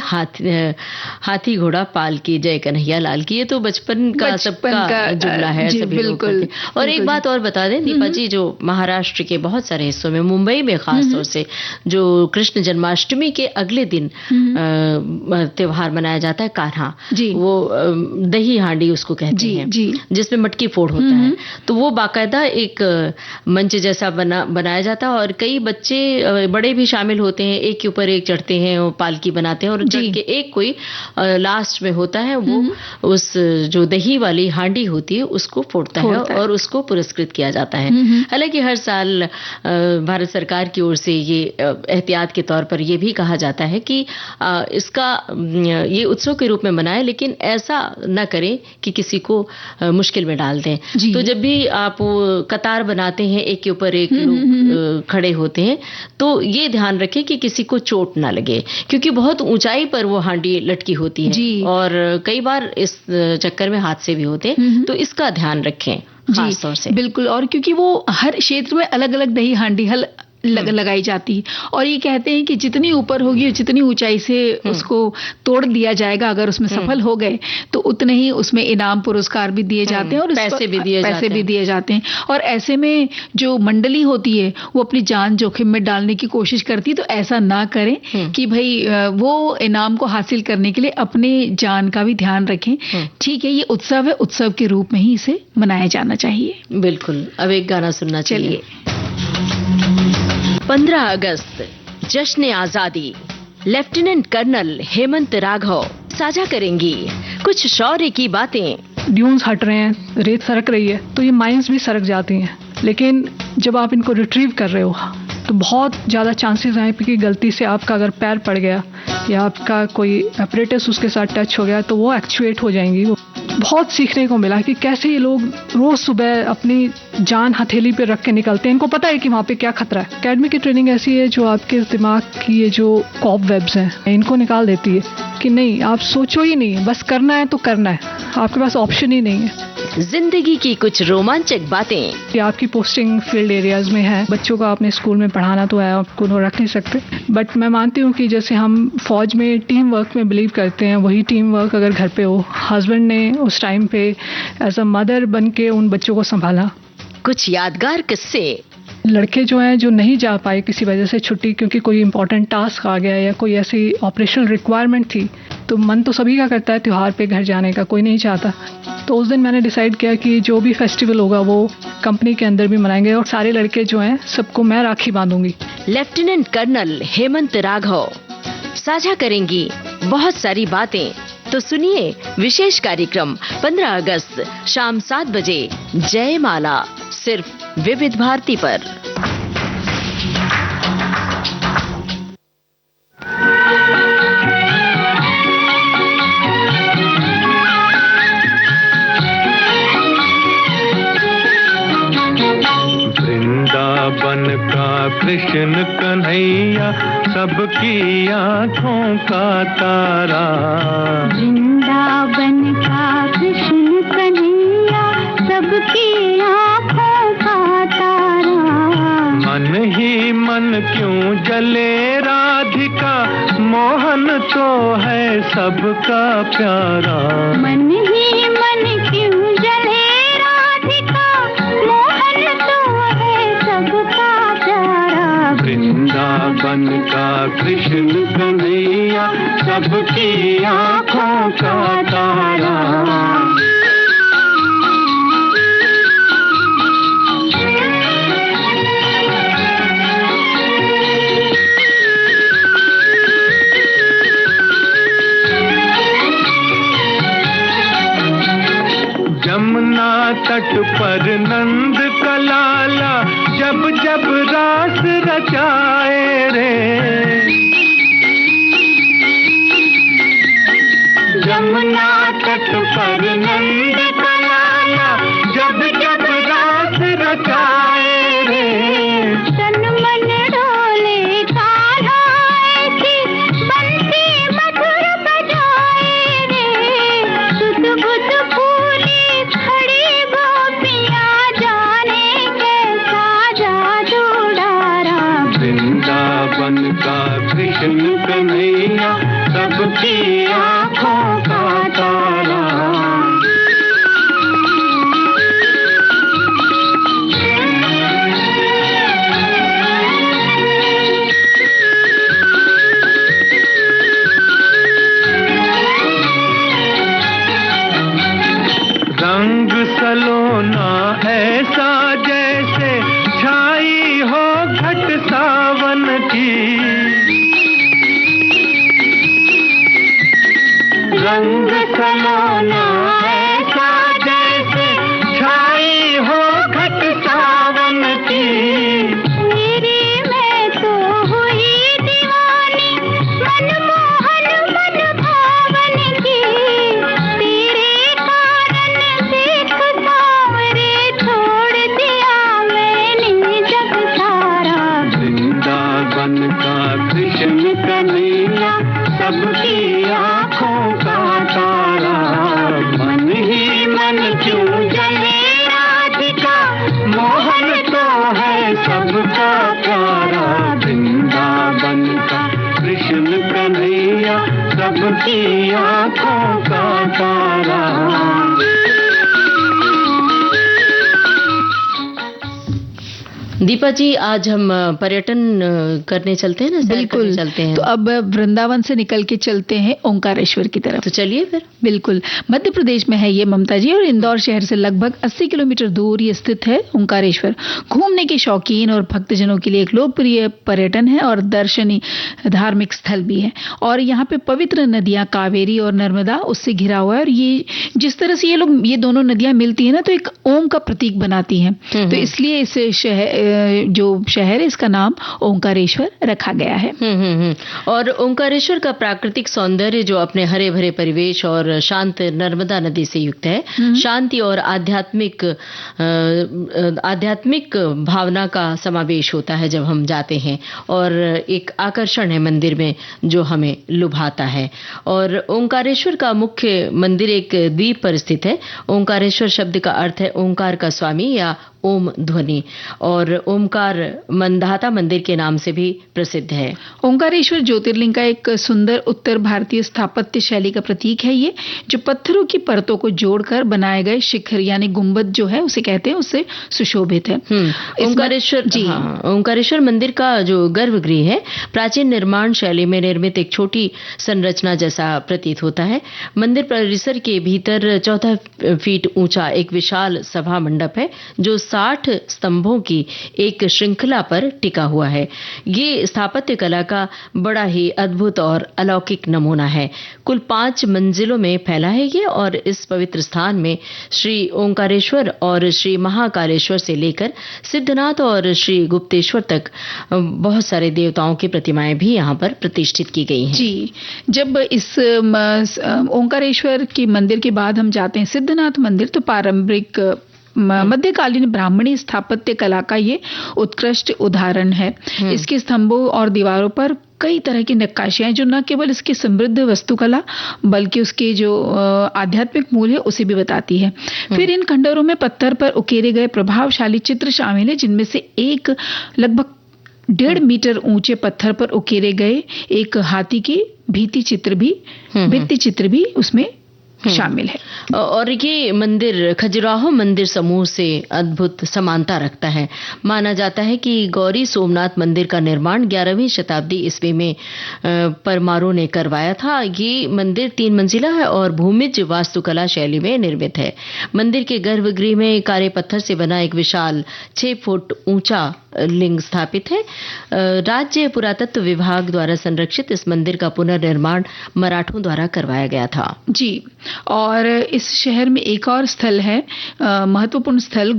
हाथी घोड़ा पाल की जय कन्हैया लाल की। ये तो बचपन का सबका जुमला है सभी लोग करते। और एक बात और बता दें दीपा जी, जो महाराष्ट्र के बहुत सारे हिस्सों में, मुंबई में खास तौर से जो कृष्ण जन्माष्टमी के अगले दिन त्योहार मनाया जाता है कान्हा, वो दही हांडी उसको कहते हैं, जिसमें मटकी फोड़ होता है। तो वो बाकायदा एक मंच जैसा बनाया जाता है और कई बच्चे बड़े भी शामिल होते हैं, एक के ऊपर एक चढ़ते हैं, वो पालकी बनाते हैं और चढ़ के एक कोई लास्ट में होता है वो उस जो दही वाली हांडी होती है उसको फोड़ता है और उसको पुरस्कृत किया जाता है। हालांकि हर साल भारत सरकार की ओर से ये एहतियात के तौर पर ये भी कहा जाता है कि इसका ये उत्सव के रूप में मनाएं, लेकिन ऐसा न करें कि किसी को मुश्किल में डाल दें। तो जब भी आप कतार बनाते हैं, एक के ऊपर एक लोग खड़े होते हैं, तो ये ध्यान रखें कि किसी को चोट ना लगे, क्योंकि बहुत ऊंचाई पर वो हांडी लटकी होती है और कई बार इस चक्कर में हादसे भी होते हैं। तो इसका ध्यान रखें खास तौर से। बिल्कुल। और क्योंकि वो हर क्षेत्र में अलग अलग दही हांडी लगाई जाती है और ये कहते हैं कि जितनी ऊपर होगी जितनी ऊंचाई से उसको तोड़ दिया जाएगा, अगर उसमें सफल हो गए तो उतने ही उसमें इनाम पुरस्कार भी दिए जाते हैं और पैसे भी दिए जाते हैं। और ऐसे में जो मंडली होती है वो अपनी जान जोखिम में डालने की कोशिश करती है, तो ऐसा ना करें कि भाई वो इनाम को हासिल करने के लिए अपने जान का भी ध्यान रखें। ठीक है, ये उत्सव है, उत्सव के रूप में ही इसे मनाया जाना चाहिए। बिल्कुल। अब एक गाना सुनना चाहिए। 15 अगस्त जश्न आजादी, लेफ्टिनेंट कर्नल हेमंत राघव साझा करेंगी कुछ शौर्य की बातें। ड्यून्स हट रहे हैं, रेत सरक रही है, तो ये माइंस भी सरक जाती हैं, लेकिन जब आप इनको रिट्रीव कर रहे हो तो बहुत ज़्यादा चांसेस हैं कि गलती से आपका अगर पैर पड़ गया या आपका कोई अपरेटस उसके साथ टच हो गया तो वो एक्चुएट हो जाएंगी। वो बहुत सीखने को मिला कि कैसे ये लोग रोज सुबह अपनी जान हथेली पे रख के निकलते हैं। इनको पता है कि वहाँ पे क्या खतरा है। एकेडमी की ट्रेनिंग ऐसी है जो आपके दिमाग की ये जो कॉब वेब्स हैं इनको निकाल देती है कि नहीं, आप सोचो ही नहीं, बस करना है तो करना है, आपके पास ऑप्शन ही नहीं है। जिंदगी की कुछ रोमांचक बातें। आपकी पोस्टिंग फील्ड एरियाज में है, बच्चों को आपने स्कूल में पढ़ाना तो है, आपको रख नहीं सकते, बट मैं मानती हूँ कि जैसे हम फौज में टीम वर्क में बिलीव करते हैं, वही टीम वर्क अगर घर पे हो, हस्बैंड ने उस टाइम पे एज अ मदर बन के उन बच्चों को संभाला। कुछ यादगार किस्से। लड़के जो हैं जो नहीं जा पाए किसी वजह से छुट्टी, क्योंकि कोई इंपॉर्टेंट टास्क आ गया या कोई ऐसी ऑपरेशनल रिक्वायरमेंट थी, तो मन तो सभी का करता है त्योहार पे घर जाने का, कोई नहीं चाहता। तो उस दिन मैंने डिसाइड किया कि जो भी फेस्टिवल होगा वो कंपनी के अंदर भी मनाएंगे और सारे लड़के जो हैं सबको मैं राखी बांधूंगी। लेफ्टिनेंट कर्नल हेमंत राघव साझा करेंगी बहुत सारी बातें। तो सुनिए विशेष कार्यक्रम 15 अगस्त शाम 7 बजे जयमाला, सिर्फ विविध भारती पर। वृंदावन का कृष्ण कन्हैया सबकी आँखों का तारा। वृंदावन का कृष्ण कन्हैया सबकी आँखों का तारा। मन ही मन क्यों जले राधिका, मोहन तो है सबका प्यारा। मन यमुना तट पर नंद का लाला जब जब रास रचाए रे। यमुना तट पर नंद का लाला जब जब रास रचाए रे। तन मन डोले कान्हा ऐसी बंसी मधुर बजाए रे। सुध बुध फूली खड़ी गोपियां जाने कैसा जादू डारा। वृंदावन का कृष्ण कन्हैया सबकी आँखों का तारा। रंग सलोना ऐसा जैसे छाई हो घट सावन की। रंग सलोना ऐसा जैसे छाई हो घट सावन की। मेरी मैं तो हुई दीवानी मनमोहन मन भावन की। तेरे कारण देख सांवरे छोड़ दिया मैंने जग सारा। वृंदावन का कृष्ण कन्हैया सबकी आँखों का तारा। मन ही मन क्यों जले राधिका मोहन तो है सबका प्यारा। वृंदावन का कृष्ण कन्हैया सबकी आँखों का तारा। दीपा जी, आज हम पर्यटन करने चलते हैं ना, सैर करने चलते हैं। तो अब वृंदावन से निकल के चलते हैं ओंकारेश्वर की तरफ। तो चलिए फिर। बिल्कुल, मध्य प्रदेश में है ये ममता जी, और इंदौर शहर से लगभग 80 किलोमीटर दूर ये स्थित है ओंकारेश्वर। घूमने के शौकीन और भक्तजनों के लिए एक लोकप्रिय पर्यटन है और दर्शनीय धार्मिक स्थल भी है। और यहाँ पे पवित्र नदियां कावेरी और नर्मदा उससे घिरा हुआ है। और ये जिस तरह से ये दोनों नदियां मिलती है ना, तो एक ओम का प्रतीक बनाती हैं। तो इसलिए इस जो शहर है इसका नाम ओंकारेश्वर रखा गया है। और ओंकारेश्वर का प्राकृतिक सौंदर्य जो अपने हरे भरे परिवेश और शांत नर्मदा नदी से युक्त है, शांति और आध्यात्मिक भावना का समावेश होता है जब हम जाते हैं। और एक आकर्षण है मंदिर में जो हमें लुभाता है। और ओंकारेश्वर का मुख्य मंदिर एक द्वीप पर स्थित है। ओंकारेश्वर शब्द का अर्थ है ओंकार का स्वामी या ओम ध्वनि, और ओमकार मंदाता मंदिर के नाम से भी प्रसिद्ध है। ओंकारेश्वर ज्योतिर्लिंग का एक सुंदर उत्तर भारतीय स्थापत्य शैली का प्रतीक है ये, जो पत्थरों की परतों को जोड़कर बनाए गए शिखर यानी गुंबद जो है उसे कहते हैं, उससे सुशोभित है। ओंकारेश्वर मंदिर का जो गर्भगृह है प्राचीन निर्माण शैली में निर्मित एक छोटी संरचना जैसा प्रतीत होता है। मंदिर परिसर के भीतर 14 फीट ऊंचा एक विशाल सभा मंडप है जो 60 स्तंभों की एक श्रृंखला पर टिका हुआ है। ये स्थापत्य कला का बड़ा ही अद्भुत और अलौकिक नमूना है। कुल 5 मंजिलों में फैला है ये, और इस पवित्र स्थान में श्री ओंकारेश्वर और श्री महाकालेश्वर से लेकर सिद्धनाथ और श्री गुप्तेश्वर तक बहुत सारे देवताओं की प्रतिमाएं भी यहाँ पर प्रतिष्ठित की गई हैं। जी, जब इस ओंकारेश्वर के मंदिर के बाद हम जाते हैं सिद्धनाथ मंदिर, तो पारंपरिक मध्यकालीन ब्राह्मणी स्थापत्य कला का ये उत्कृष्ट उदाहरण है। इसके स्तंभों और दीवारों पर कई तरह की नक्काशियां जो न केवल इसकी समृद्ध वास्तुकला बल्कि उसके जो आध्यात्मिक मूल्य है उसे भी बताती है। फिर इन खंडहरों में पत्थर पर उकेरे गए प्रभावशाली चित्र शामिल है, जिनमें से एक लगभग 1.5 मीटर ऊंचे पत्थर पर उकेरे गए एक हाथी की भित्ति चित्र भी उसमें शामिल है। और ये मंदिर खजुराहो मंदिर समूह से अद्भुत समानता रखता है। माना जाता है कि गौरी सोमनाथ मंदिर का निर्माण 11वीं शताब्दी ईस्वी में परमारों ने करवाया था। ये मंदिर 3 मंजिला है और भूमिज वास्तुकला शैली में निर्मित है। मंदिर के गर्भगृह में काले पत्थर से बना एक विशाल 6 फुट ऊंचा लिंग स्थापित है। राज्य पुरातत्व विभाग द्वारा संरक्षित इस मंदिर का पुनर्निर्माण मराठों द्वारा करवाया गया था। जी, और इस शहर में एक और स्थल है, महत्वपूर्ण स्थल,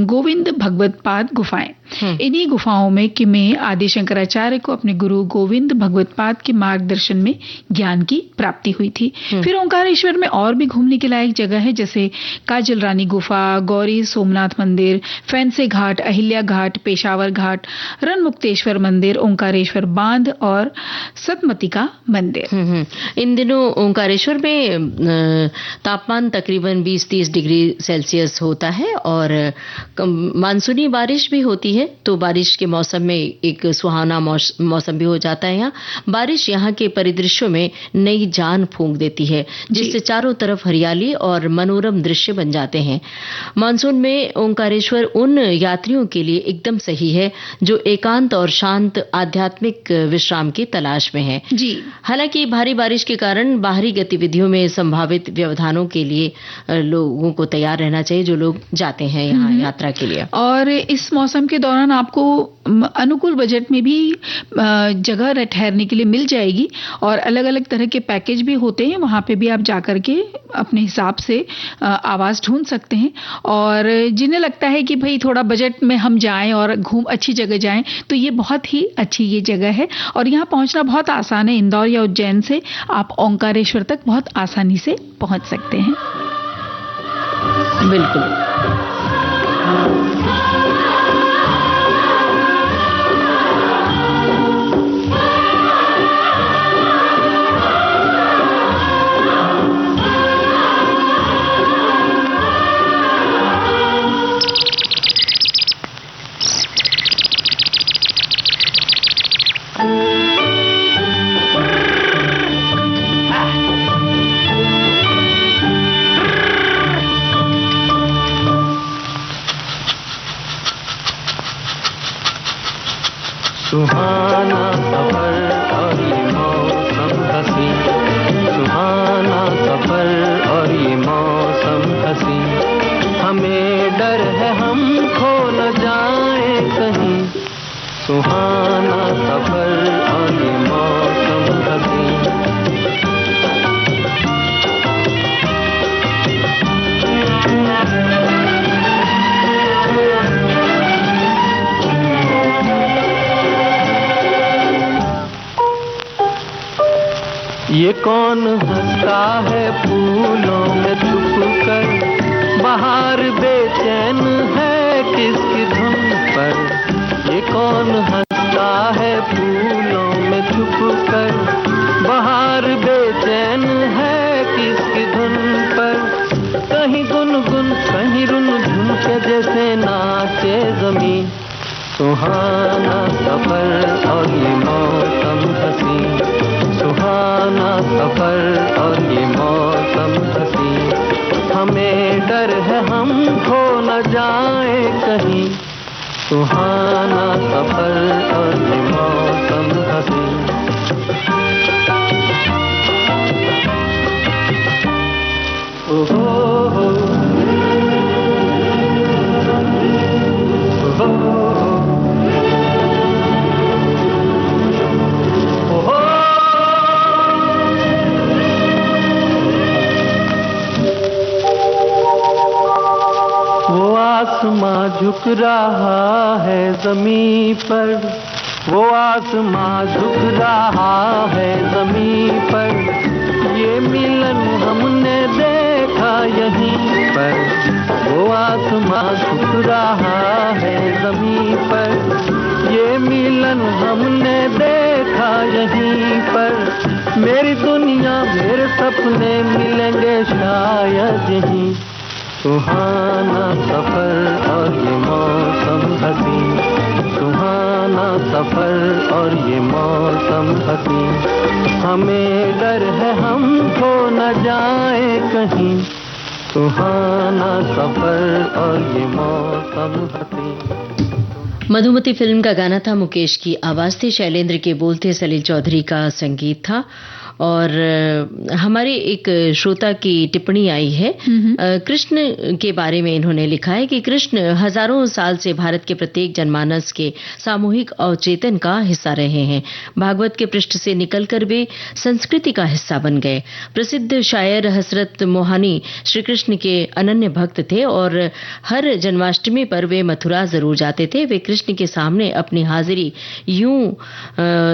गोविंद भगवत पाद गुफाएं। इन्हीं गुफाओं में किमें आदि शंकराचार्य को अपने गुरु गोविंद भगवत पाद के मार्गदर्शन में ज्ञान की प्राप्ति हुई थी। फिर ओंकारेश्वर में और भी घूमने के लायक जगह है, जैसे काजल रानी गुफा, गौरी सोमनाथ मंदिर, फैंसे घाट, अहिल्या घाट, पेशावर घाट, रणमुक्तेश्वर मंदिर, ओंकारेश्वर बांध और सतमती का मंदिर। इन दिनों ओंकारेश्वर में तापमान तकरीबन 20-30 डिग्री सेल्सियस होता है और मानसूनी बारिश भी होती है, तो बारिश के मौसम में एक सुहाना मौसम भी हो जाता है। यहाँ बारिश यहाँ के परिदृश्यों में नई जान फूंक देती है, जिससे चारों तरफ हरियाली और मनोरम दृश्य बन जाते हैं। मानसून में ओंकारेश्वर उन यात्रियों के लिए एकदम सही है जो एकांत और शांत आध्यात्मिक विश्राम की तलाश में है। जी, हालांकि भारी बारिश के कारण बाहरी गतिविधियों में संभावित व्यवधानों के लिए लोगों को तैयार रहना चाहिए, जो लोग जाते हैं यहाँ यात्रा के लिए। और इस मौसम के दौरान आपको अनुकूल बजट में भी जगह ठहरने के लिए मिल जाएगी और अलग अलग तरह के पैकेज भी होते हैं, वहां पे भी आप जाकर के अपने हिसाब से आवास ढूंढ सकते हैं। और जिन्हें लगता है कि भाई थोड़ा बजट में हम जाएं और अच्छी जगह जाएं, तो ये बहुत ही अच्छी ये जगह है और यहाँ पहुंचना बहुत आसान है। इंदौर या उज्जैन से आप ओंकारेश्वर तक बहुत आसानी से पहुंच सकते हैं। बिल्कुल। सुहाना सफर और ये मौसम हसी, सुहाना सफर और ये मौसम हसी, हमें डर है हम खो न जाए कहीं, सुहाना सफर और ये मौसम हसी। ये कौन हंसता है फूलों में छुप कर, बाहर बेचैन है किसकी धुन पर। ये कौन हंसता है फूलों में छुप कर, बाहर बेचैन है किसकी धुन पर। कहीं गुनगुन कहीं रुनझुन के जैसे नाचे जमीन, सुहाना सफर और ये मौसम हसी, सुहाना सफर और ये मौसम हसी, हमें डर है हम खो न जाए कहीं, सुहाना सफर और ये मौसम हसी। ओहो आसमां झुक रहा है ज़मीं पर, वो आसमां झुक रहा है ज़मीं पर, ये मिलन हमने देखा यहीं पर। वो आसमां झुक रहा है ज़मीं पर, ये मिलन हमने देखा यहीं पर। मेरी दुनिया मेरे सपने मिलेंगे शायद यहीं, सुहाना सफर और ये मौसम हसी, सुहाना सफर और ये मौसम हसी, हमें डर है हम खो न जाए कहीं, सुहाना सफर और ये मौसम हसी। मधुमती फिल्म का गाना था, मुकेश की आवाज थी, शैलेंद्र के बोल थे, सलील चौधरी का संगीत था और हमारे एक श्रोता की टिप्पणी आई है। कृष्ण के बारे में इन्होंने लिखा है कि कृष्ण हजारों साल से भारत के प्रत्येक जनमानस के सामूहिक अवचेतन का हिस्सा रहे हैं। भागवत के पृष्ठ से निकलकर वे संस्कृति का हिस्सा बन गए। प्रसिद्ध शायर हसरत मोहानी श्री कृष्ण के अनन्य भक्त थे और हर जन्माष्टमी पर वे मथुरा जरूर जाते थे। वे कृष्ण के सामने अपनी हाजिरी यूं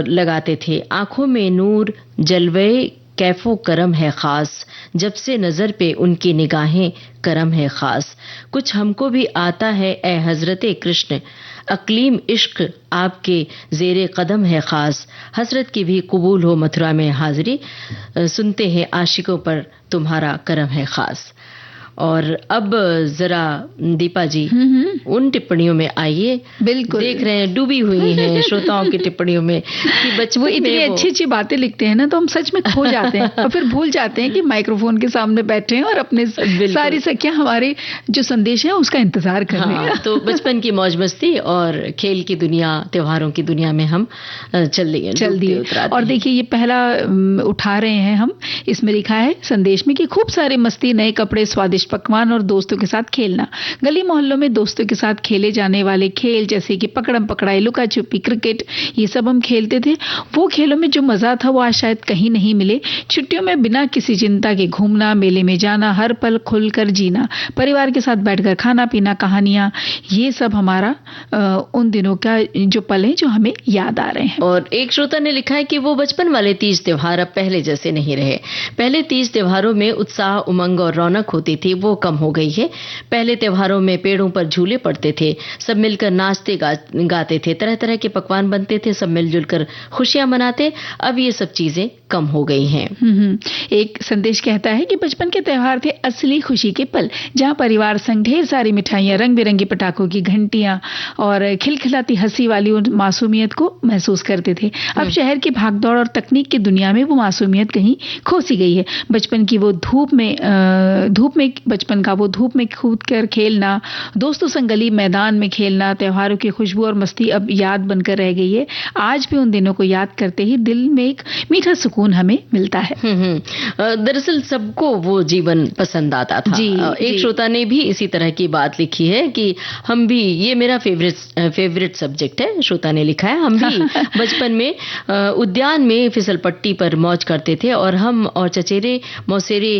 लगाते थे, आंखों में नूर जलवे कैफो करम है खास, जब से नजर पे उनकी निगाहें करम है खास। कुछ हमको भी आता है ए हजरते कृष्ण, अकलीम इश्क आपके जेरे कदम है खास। हसरत की भी कबूल हो मथुरा में हाजिरी, सुनते हैं आशिकों पर तुम्हारा करम है खास। और अब जरा दीपा जी उन टिप्पणियों में आइए। बिल्कुल देख रहे हैं डूबी हुई हैं श्रोताओं की टिप्पणियों में कि बचपन वो इतनी अच्छी अच्छी बातें लिखते हैं ना, तो हम सच में खो जाते हैं और फिर भूल जाते हैं कि माइक्रोफोन के सामने बैठे हैं और अपने सारी सखियां हमारे जो संदेश है उसका इंतजार कर रहे हैं। तो बचपन की मौज मस्ती और खेल की दुनिया, त्योहारों की दुनिया में हम चल दिए। और देखिए ये पहला उठा रहे हैं हम, इसमें लिखा है संदेश में कि खूब सारे मस्ती, नए कपड़े, स्वादिष्ट पकवान और दोस्तों के साथ खेलना। गली मोहल्लों में दोस्तों के साथ खेले जाने वाले खेल जैसे कि पकड़म पकड़ाई, लुका छुपी, क्रिकेट, ये सब हम खेलते थे। वो खेलों में जो मजा था वो आज शायद कहीं नहीं मिले। छुट्टियों में बिना किसी चिंता के घूमना, मेले में जाना, हर पल खुलकर जीना, परिवार के साथ बैठकर खाना पीना, कहानियां, ये सब हमारा उन दिनों का जो पल है जो हमें याद आ रहे हैं। और एक श्रोता ने लिखा है कि वो बचपन वाले तीज त्योहार अब पहले जैसे नहीं रहे। पहले तीज त्योहारों में उत्साह, उमंग और रौनक होती थी, वो कम हो गई है। पहले त्योहारों में पेड़ों पर झूले पड़ते थे, सब मिलकर नाचते गाते थे, तरह तरह के पकवान बनते थे, सब मिलजुल कर खुशियां मनाते। अब ये सब चीजें कम हो गई हैं। एक संदेश कहता है कि बचपन के त्योहार थे असली खुशी के पल, जहां परिवार संग ढेर सारी मिठाइयां, रंग बिरंगे पटाखों की घंटियां और खिलखिलाती हंसी वाली उन मासूमियत को महसूस करते थे। अब शहर की भागदौड़ और तकनीक की दुनिया में वो मासूमियत कहीं खो सी गई है। बचपन में कूद कर खेलना, दोस्तों संग गली मैदान में खेलना, त्योहारों की खुशबू और मस्ती अब याद बनकर रह गई है। आज भी उन दिनों को याद करते ही दिल में एक मीठा सुकून हमें मिलता है। दरअसल सबको वो जीवन पसंद आता था। एक श्रोता ने भी इसी तरह की बात लिखी है कि हम भी, ये मेरा फेवरेट सब्जेक्ट है, श्रोता ने लिखा है, हम भी बचपन में उद्यान में फिसल पट्टी पर मौज करते थे और हम और चचेरे मौसेरे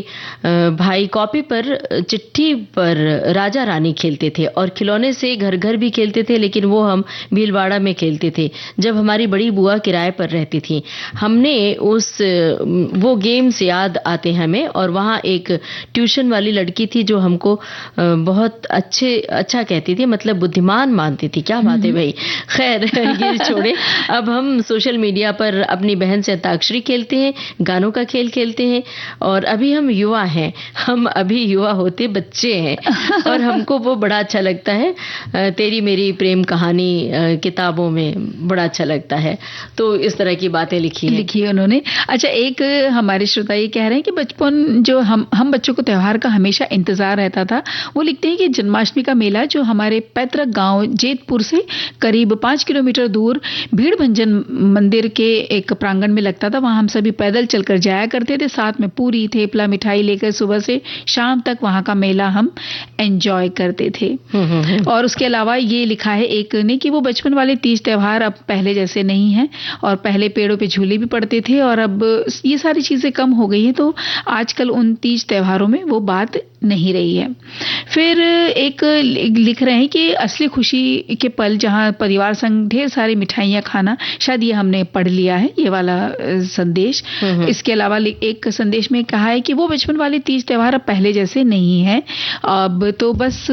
भाई कॉपी पर, चिट्ठी पर राजा रानी खेलते थे और खिलौने से घर घर भी खेलते थे, लेकिन वो हम भीलवाड़ा में खेलते थे जब हमारी बड़ी बुआ किराए पर रहती थी। हमने वो गेम से याद आते हैं हमें। और वहाँ एक ट्यूशन वाली लड़की थी जो हमको बहुत अच्छा कहती थी, मतलब बुद्धिमान मानती थी। क्या बात है भाई। खैर ये छोड़े, अब हम सोशल मीडिया पर अपनी बहन से अंताक्षरी खेलते हैं, गानों का खेल खेलते हैं और अभी हम युवा हैं, हम अभी युवा होते बच्चे हैं और हमको वो बड़ा अच्छा लगता है। तेरी मेरी प्रेम कहानी किताबों में बड़ा अच्छा लगता है। तो इस तरह की बातें लिखी है उन्होंने। अच्छा, एक हमारे श्रोता ये कह रहे हैं कि बचपन जो हम बच्चों को त्योहार का हमेशा इंतजार रहता था। वो लिखते हैं कि जन्माष्टमी का मेला जो हमारे पैतृक गांव जेतपुर से करीब 5 किलोमीटर दूर भीड़ भंजन मंदिर के एक प्रांगण में लगता था, वहां हम सभी पैदल चलकर जाया करते थे, साथ में पूरी, थेपला, मिठाई लेकर सुबह से शाम तक वहां का मेला हम एंजॉय करते थे। और उसके अलावा ये लिखा है एक ने कि वो बचपन वाले तीज त्योहार अब पहले जैसे नहीं है और पहले पेड़ों पे झूले भी पड़ते थे और अब ये सारी चीजें कम हो गई है, तो आजकल उन तीज त्योहारों में वो बात नहीं रही है। फिर एक लिख रहे हैं कि असली खुशी के पल जहां परिवार संग ढेर सारी मिठाइयां खाना, शायद ये हमने पढ़ लिया है ये वाला संदेश। इसके अलावा एक संदेश में कहा है कि वो बचपन वाले तीज त्योहार अब पहले जैसे नहीं है, अब तो बस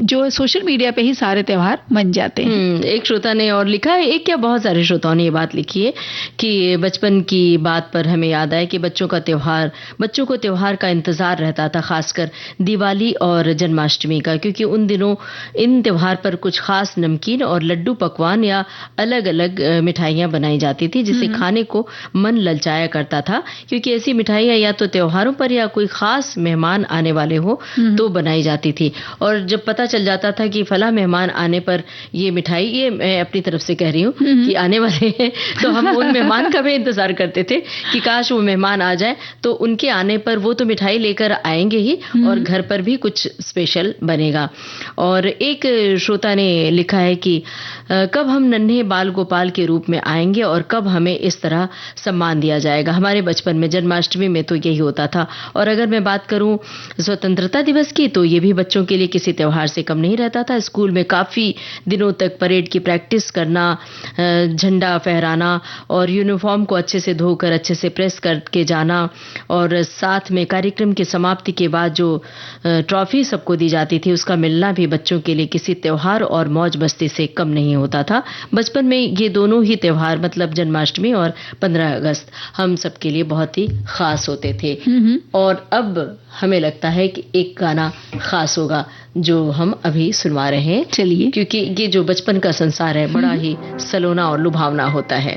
जो सोशल मीडिया पे ही सारे त्योहार मन जाते हैं। एक श्रोता ने और लिखा है, एक क्या बहुत सारे श्रोताओं ने ये बात लिखी है कि बचपन की बात पर हमें याद आया कि बच्चों को त्योहार का इंतजार रहता रहता था, खासकर दिवाली और जन्माष्टमी का, क्योंकि उन दिनों इन त्योहार पर कुछ खास नमकीन और लड्डू पकवान या अलग अलग मिठाइयां बनाई जाती थी, जिसे खाने को मन ललचाया करता था, क्योंकि ऐसी मिठाइयां या तो त्योहारों पर या कोई खास मेहमान आने वाले हो तो बनाई जाती थी। और जब पता चल जाता था कि फला मेहमान आने पर ये मिठाई, ये मैं अपनी तरफ से कह रही हूँ कि आने वाले हैं, तो हम उन मेहमान का भी इंतजार करते थे कि काश वो मेहमान आ जाए, तो उनके आने पर वो तो मिठाई लेकर आएंगे ही और घर पर भी कुछ स्पेशल बनेगा। और एक श्रोता ने लिखा है कि कब हम नन्हे बाल गोपाल के रूप में आएंगे और कब हमें इस तरह सम्मान दिया जाएगा। हमारे बचपन में जन्माष्टमी में तो यही होता था। और अगर मैं बात करूं स्वतंत्रता दिवस की, तो ये भी बच्चों के लिए किसी त्योहार से कम नहीं रहता था। स्कूल में काफी दिनों तक परेड की प्रैक्टिस करना, झंडा फहराना और यूनिफॉर्म को अच्छे से धोकर अच्छे से प्रेस करके जाना, और साथ में कार्यक्रम की समाप्ति के बाद जो ट्रॉफी सबको दी जाती थी, उसका मिलना भी बच्चों के लिए किसी त्योहार और मौज मस्ती से कम नहीं होता था। बचपन में ये दोनों ही त्योहार, मतलब जन्माष्टमी और 15 अगस्त, हम सबके लिए बहुत ही खास होते थे। और अब हमें लगता है कि एक गाना खास होगा जो हम अभी सुनवा रहे हैं। चलिए, क्योंकि ये जो बचपन का संसार है बड़ा ही सलोना और लुभावना होता है।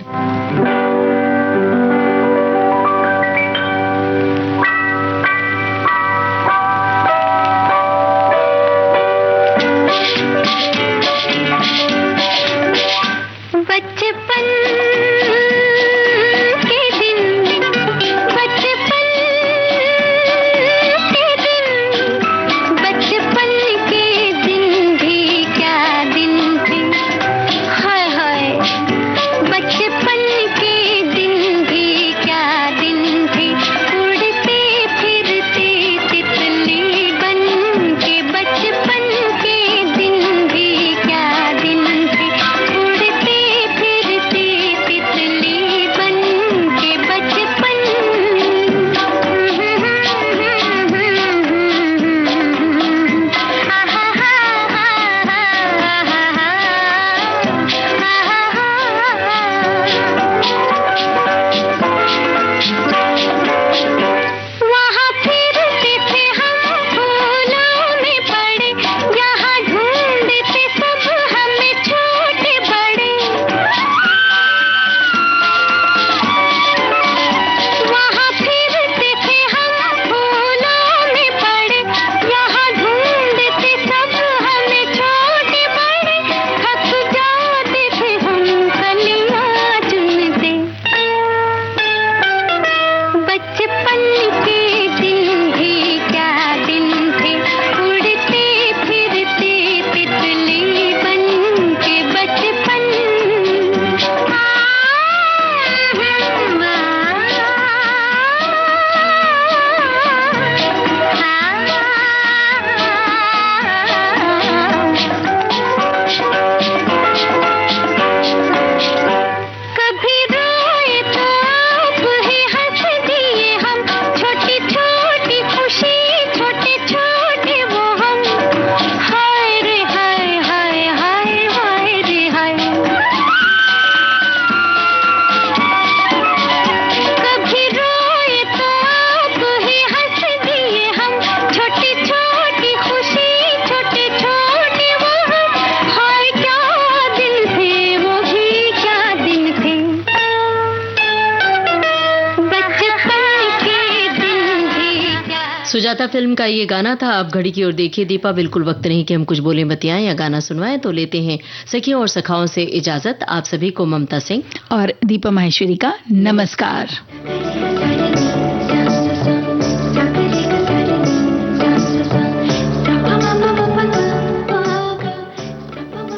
सुजाता फिल्म का ये गाना था। आप घड़ी की ओर देखिए दीपा, बिल्कुल वक्त नहीं कि हम कुछ बोले बतियाएं या गाना सुनवाएं, तो लेते हैं सखियों और सखाओं से इजाजत। आप सभी को ममता सिंह और दीपा माहेश्वरी का नमस्कार।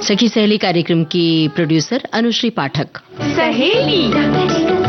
सखी सहेली कार्यक्रम की प्रोड्यूसर अनुश्री पाठक। सहेली